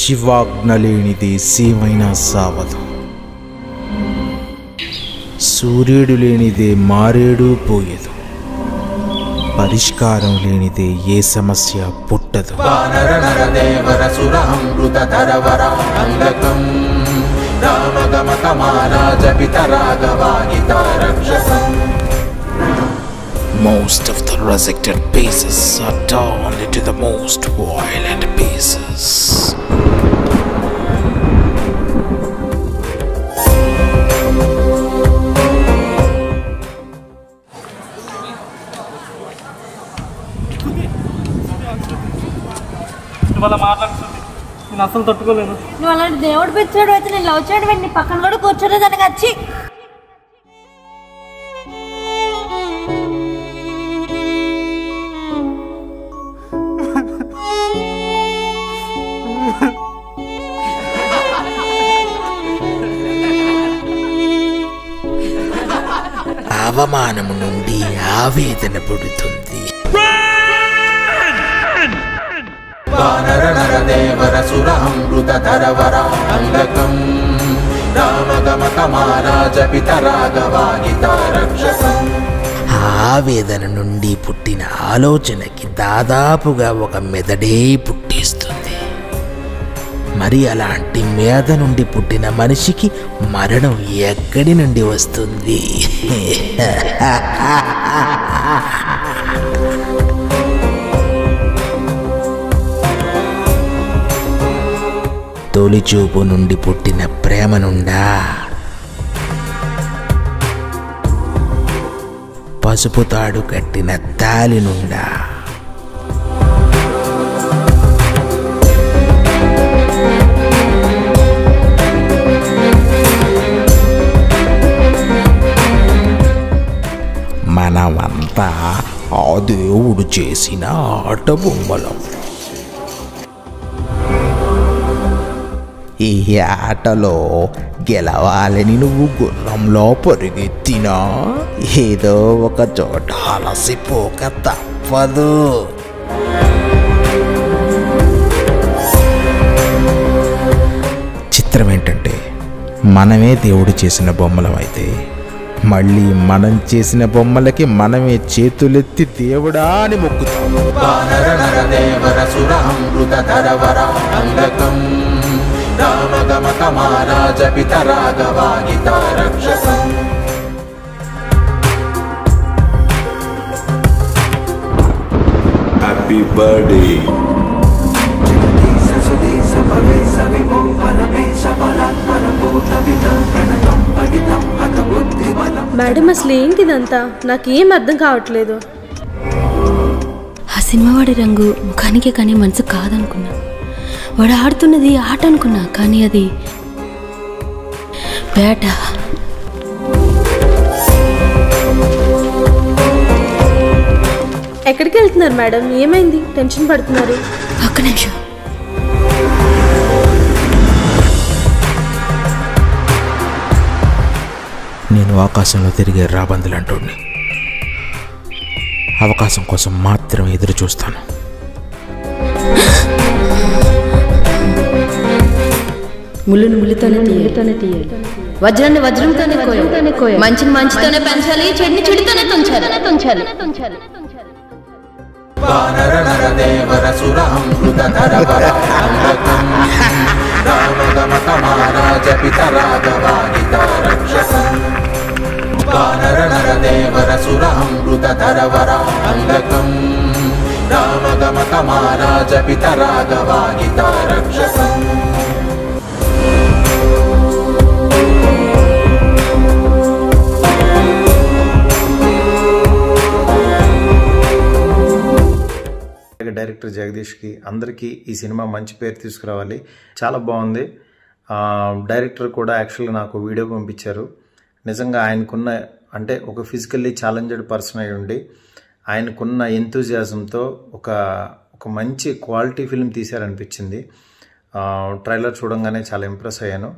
శివాజ్ఞ లేనిదే సీమైనా సావదు, సూర్యుడు లేనిదే మారేడు పోయేదు, పరిష్కారం లేనిదే ఏ సమస్య పుట్టదు. Most of the rejected pieces are torn into the most violent pieces. నేను అసలు తట్టుకోలేను. నువ్వు అలాంటి దేవుడు పెంచాడు అయితే నేను లవ్ చేయడం నీ పక్కన కూడా కూర్చోలేదు దానికి వచ్చి. అవమానము నుండి ఆవేదన పుడుతుంది. ఆవేదన నుండి పుట్టిన ఆలోచనకి దాదాపుగా ఒక మెదడే పుట్టిస్తుంది. మరి అలాంటి మేధ నుండి పుట్టిన మనిషికి మరణం ఎక్కడి నుండి వస్తుంది? తొలిచూపు నుండి పుట్టిన ప్రేమ నుండా, పసుపు తాడు కట్టిన తాలి నుండా, మనమంతా ఆ దేవుడు చేసిన ఆట బొమ్మలం. ఈ ఆటలో గెలవాలని నువ్వు గుర్రంలో పరిగెత్తినా ఏదో ఒక చోట అలసిపోక తప్పదు. చిత్రం ఏంటంటే మనమే దేవుడు చేసిన బొమ్మలం అయితే మళ్ళీ మనం చేసిన బొమ్మలకి మనమే చేతులెత్తి దేవుడా అని మొక్కుతాం. Happy birthday. మేడం అసలు ఏంటిదంతా నాకేం అర్థం కావట్లేదు. ఆ సినిమా వాడి రంగు ముఖానికే కానీ మనసు కాదనుకున్నా, వాడు ఆడుతున్నది ఆట అనుకున్నా, కానీ అది వేట. ఎక్కడికి వెళ్తున్నారు మేడం? ఏమైంది? టెన్షన్ పడుతున్నారు? ఒక్క నిమిషం. నేను ఆకాశంలో తిరిగే రాబందులంటోడిని. అవకాశం కోసం మాత్రం ఎదురు చూస్తాను. ముళ్ళును ముళ్ళుతోనే తీయాలి, వజ్రాన్ని వజ్రంతోనే కోయాలి, మంచిని మంచితోనే పెంచాలి, చెడుని చెడుతోనే తుంచాలి. డైరెక్టర్ జగదీష్కి అందరికీ ఈ సినిమా మంచి పేరు తీసుకురావాలి. చాలా బాగుంది. డైరెక్టర్ కూడా యాక్చువల్గా నాకు వీడియో పంపించారు. నిజంగా ఆయనకున్న అంటే ఒక ఫిజికల్లీ ఛాలెంజ్డ్ పర్సన్ అయి ఉండి ఆయనకున్న ఎంతూజియాజంతో ఒక మంచి క్వాలిటీ ఫిల్మ్ తీశారనిపించింది. ట్రైలర్ చూడంగానే చాలా ఇంప్రెస్ అయ్యాను.